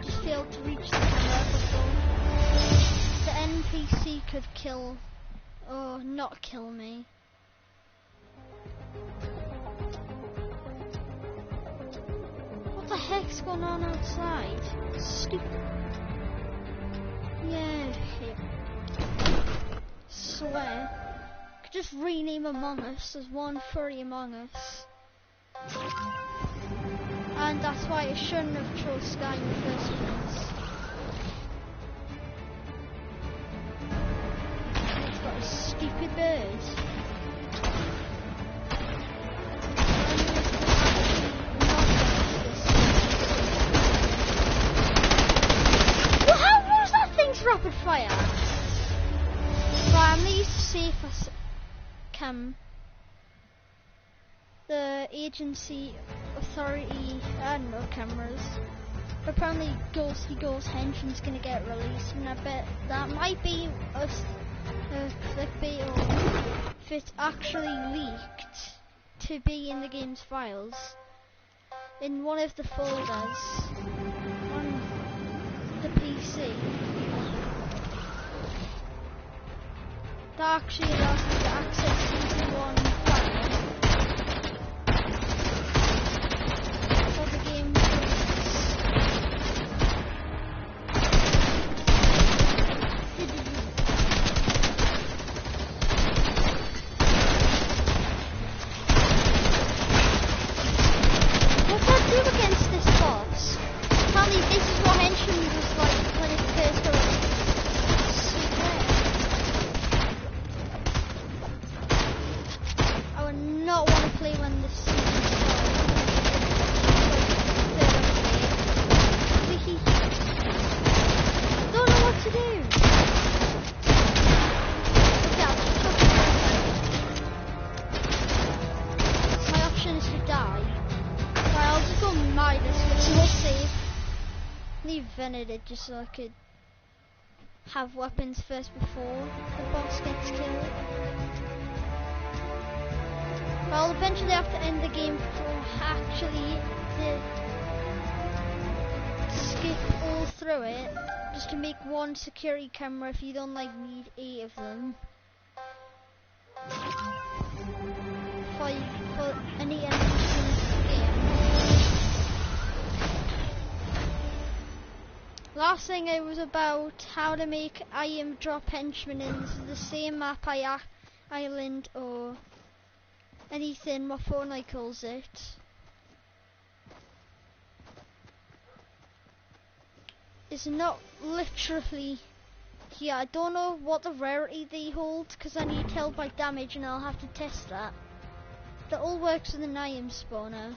just failed to reach the camera before. The NPC could kill, or not kill me. What the heck's going on outside? Stupid. Yeah, shit. Swear. Could just rename Among Us as one furry Among Us. And that's why I shouldn't have chose Sky in the first place. It's got a stupid bird. Well, how was that thing's rapid fire? Right, I'm gonna use the safer cam. The agency authority, I don't know, cameras. Apparently Ghosty Ghost Henshin's gonna get released, and I bet that might be a clickbait, or if it's actually leaked to be in the game's files in one of the folders on the PC that actually allows me to access season 1 file. It just so I could have weapons first before the boss gets killed. But I'll eventually have to end the game for actually skip all through it, just to make one security camera if you don't need 8 of them. For any enemies in the game. Last thing it was about how to make item drop henchmen in the same map island or anything what Fortnite calls it. It's not literally here. I don't know what the rarity they hold because I need help by damage and I'll have to test that. That all works with an item spawner.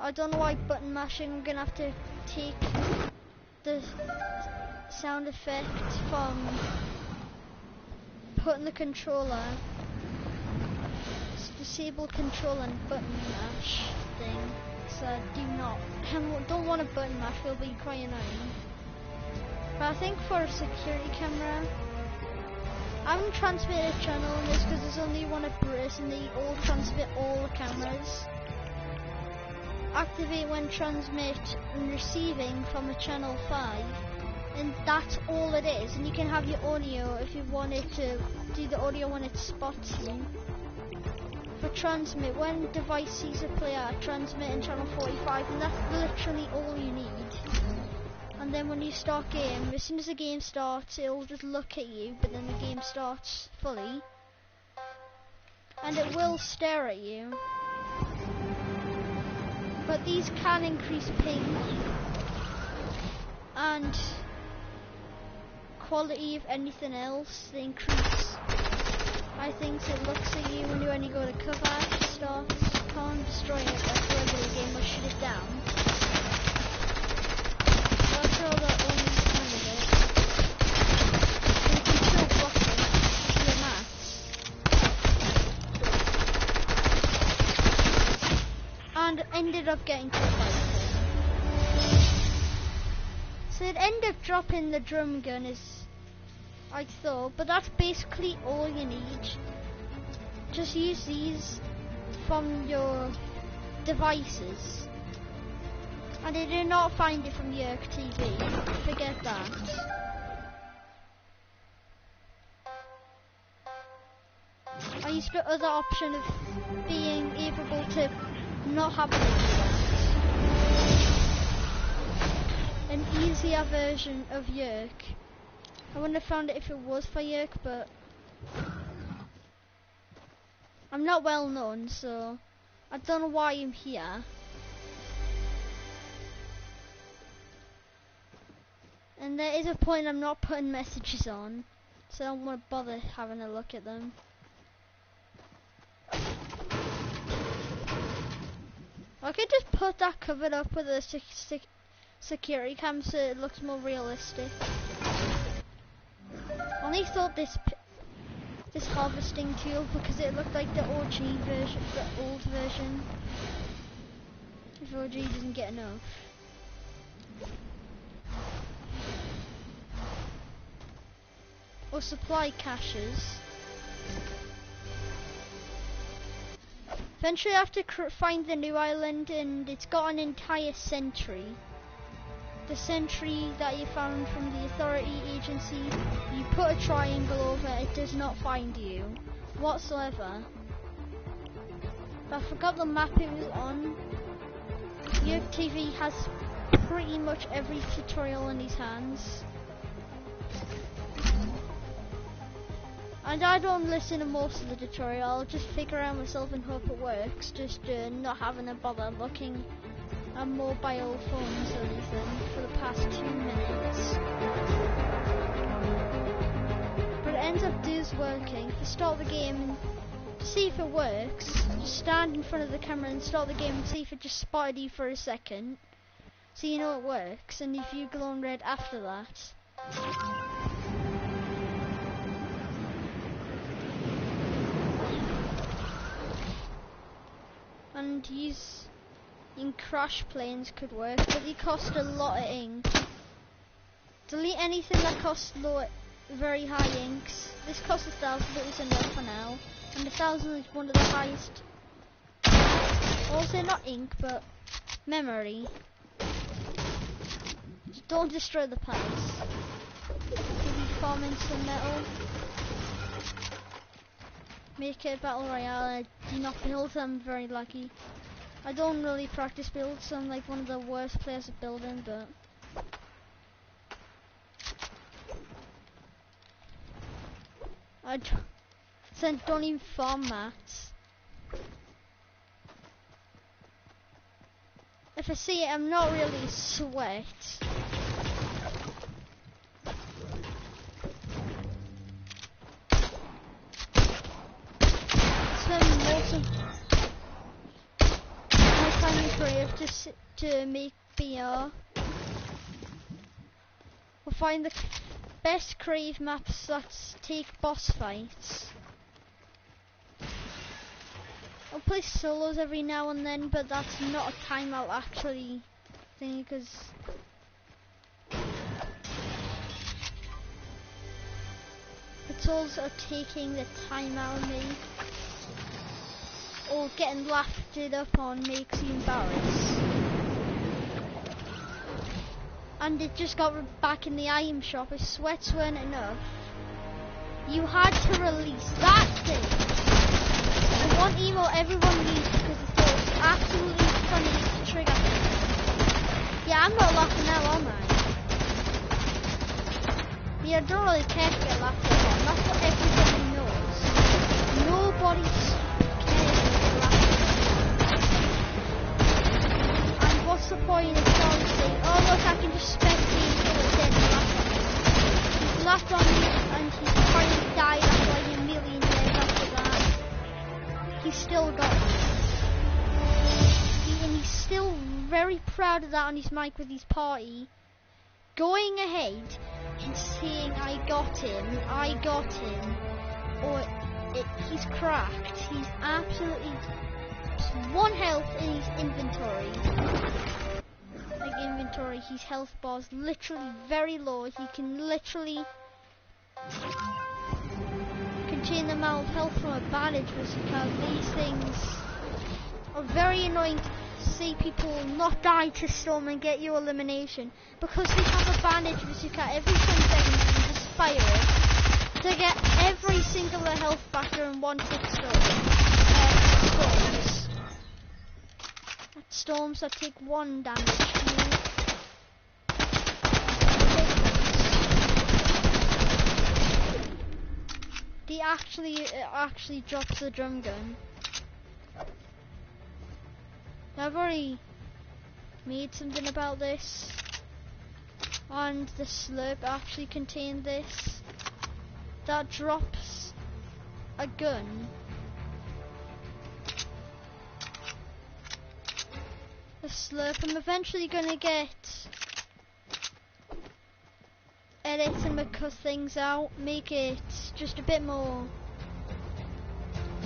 I don't know why button mashing, I'm gonna have to take the sound effect from putting the controller, disable control and button mash thing, so I don't want a button mash, it'll be quite annoying. But I think for a security camera, I haven't transmitted a channel on this because there's only one at Briss and they all transmit all the cameras. Activate when transmit and receiving from a channel 5, and that's all it is. And you can have your audio if you want it to do the audio when it spots you. For transmit, when device sees a player, transmit in channel 45, and that's literally all you need. And then when you start game, as soon as the game starts, it'll just look at you, but then the game starts fully, and it will stare at you. But these can increase ping and quality of anything else. They increase, I think it looks at you when you go to cover, start, can't destroy it like the regular game or shut it down. That's all the only kind of it. You can still block it to the max. And ended up getting killed by the thing. So it ended up dropping the drum gun as I thought, but that's basically all you need. Just use these from your devices. And And I did not find it from Yerk TV. Forget that. I used the other option of being able to not have it. An easier version of Yerk. I wouldn't have found it if it was for Yerk, but I'm not well known, so I don't know why I'm here. And there is a point I'm not putting messages on, so I don't want to bother having a look at them. I could just put that covered up with a security cam so it looks more realistic. I only thought this harvesting tool because it looked like the OG version, the old version. If OG doesn't get enough. Or supply caches. Eventually I have to find the new island, and it's got an entire sentry. The sentry that you found from the authority agency, you put a triangle over, it does not find you whatsoever. But I forgot the map it was on. Yerk TV has pretty much every tutorial in his hands. And I don't listen to most of the tutorial, I'll just figure out myself and hope it works, just not having to bother looking at mobile phones or anything for the past 2 minutes. But it ends up working. If you start the game, to see if it works, just stand in front of the camera and start the game and see if it just spotted you for a second, so you know it works, and if you glow on red after that. And using crash planes could work, but they cost a lot of ink. Delete anything that costs very high inks. This costs 1,000, but it's enough for now. And 1,000 is one of the highest. Also not ink, but memory. Just don't destroy the palace. Maybe farm in some metal. Make it a battle royale. I do not build, I'm very lucky. I don't really practice builds, so I'm like one of the worst players at building, but I don't even farm mats. If I see it, I'm not really sweat. My time in Korea to make BR. We'll find the best crave maps that take boss fights. I'll play solos every now and then, but that's not a time I'll actually think, because patrols are taking the time out of me. Or getting laughed up on makes you embarrassed. And it just got back in the item shop. If sweats weren't enough, you had to release that thing. The one emo everyone used because they thought it was absolutely funny to trigger things. Yeah, I'm not laughing now, am I? Yeah, I don't really care to get laughed at on. That's what everybody knows. Nobody cares to get laughed at. And what's the point of trying to say, oh look, I can just spectate until it's dead and laugh on it. He's laughed on me and he's probably died after like a million years after that. He's still got it. And he's still very proud of that on his mic with his party. Going ahead and saying, I got him, or he's cracked. He's absolutely just 1 health in his inventory. Like inventory, his health bar's literally very low. He can literally contain the amount of health from a bandage, because these things are very annoying to see people not die to storm and get your elimination because they have a bandage which you can every 10 seconds you can just fire it to get every single health factor in one hit storms. That's storms that take 1 damage to you. It actually drops the drum gun. I've already made something about this, and the slurp actually contained this. That drops a gun. The slurp. I'm eventually gonna edit and cut things out, make it just a bit more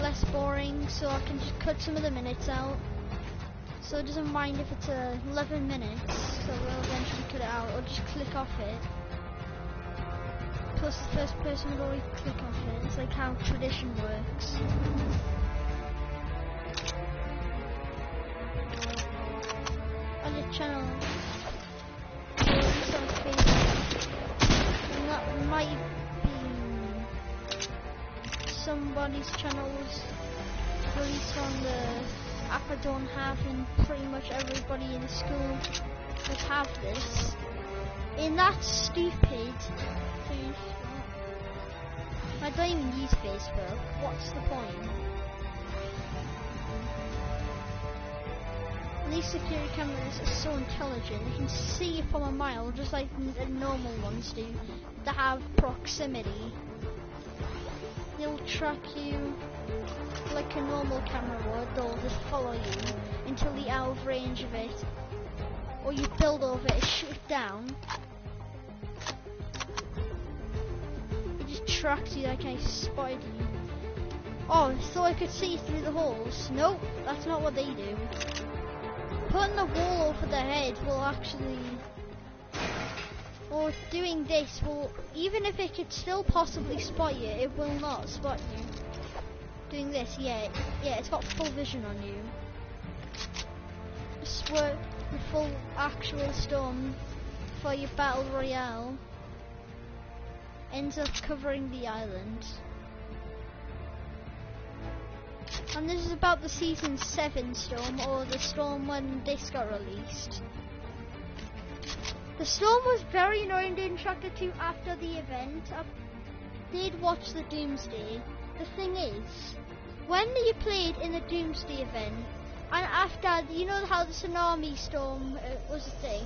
less boring, so I can just cut some of the minutes out. So it doesn't mind if it's 11 minutes, so we'll eventually cut it out or just click off it. Plus the first person would always click off it. It's like how tradition works. On your channel, and that might be somebody's channels released on the app I don't have, and pretty much everybody in the school would have this. In that stupid Facebook, I don't even use Facebook. What's the point? These security cameras are so intelligent. They can see you from a mile, just like the normal ones do. That have proximity. They'll track you like a normal camera would. They'll just follow you until you're out of range of it, or you build over it and shoot it down. It just tracks you like I spotted you. Oh, so I could see through the holes. Nope, that's not what they do. Putting the wall over their head will actually, or doing this will, even if it could still possibly spot you, it will not spot you. Doing this, yeah, it's got full vision on you. Just work with full actual storm for your battle royale. Ends up covering the island. And this is about the season 7 storm, or the storm when this got released. The storm was very annoying to interact to after the event. I did watch the Doomsday. The thing is, when you played in the Doomsday event, and after, you know how the tsunami storm was a thing,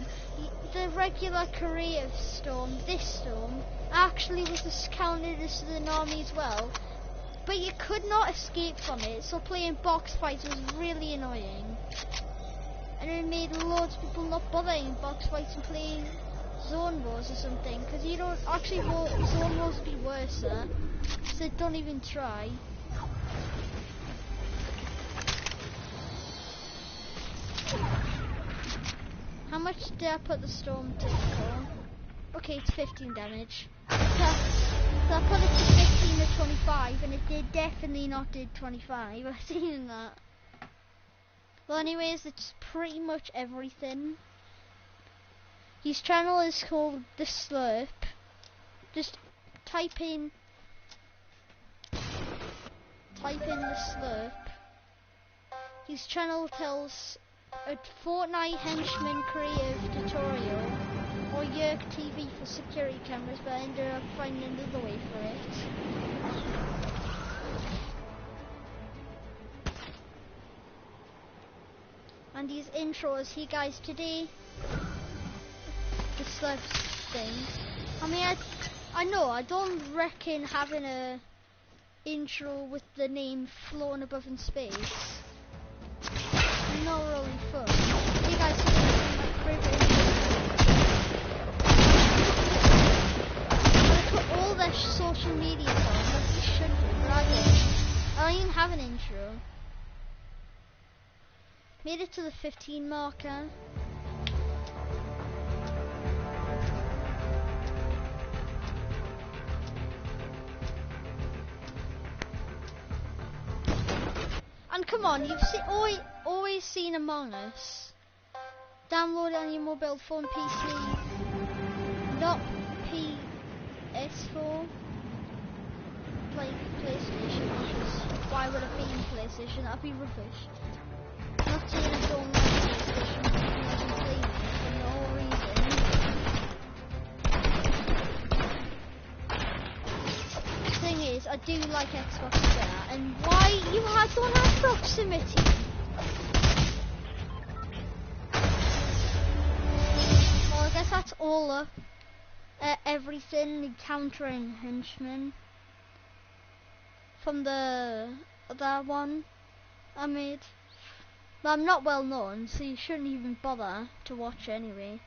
the regular creative storm, this storm, actually was counted as tsunami as well. But you could not escape from it, so playing box fights was really annoying. And it made loads of people not bothering box fights and playing zone wars or something, because you don't actually zone wars would be worse, so don't even try. How much did I put the storm to for? Okay, it's 15 damage. So I put it to 15 or 25, and it did definitely not did 25. I've seen that. Well, anyways, it's pretty much everything. His channel is called The Slurp. Just type in The Slurp. His channel tells a Fortnite henchman creative tutorial, or Yerk TV for security cameras, but I ended up finding another way for it. And these intros, hey guys, today, the slurp thing. I mean, I know, I don't reckon having a intro with the name floating above in space. Not really fun. Hey guys, this is my favorite intro. All their social media on, as it should be, but I don't even have an intro. Made it to the 15 marker. And come on, you've seen always seen Among Us. Download it on your mobile phone, PC, not PS4, like PlayStation, because why would it be in PlayStation? That'd be rubbish. I'm not saying I don't like PlayStation, but I haven't played it for no reason. The thing is, I do like Xbox better, and why you don't have proximity? Well, I guess that's all up. Everything, encountering henchmen from the other one I made. But I'm not well known, so you shouldn't even bother to watch it anyway.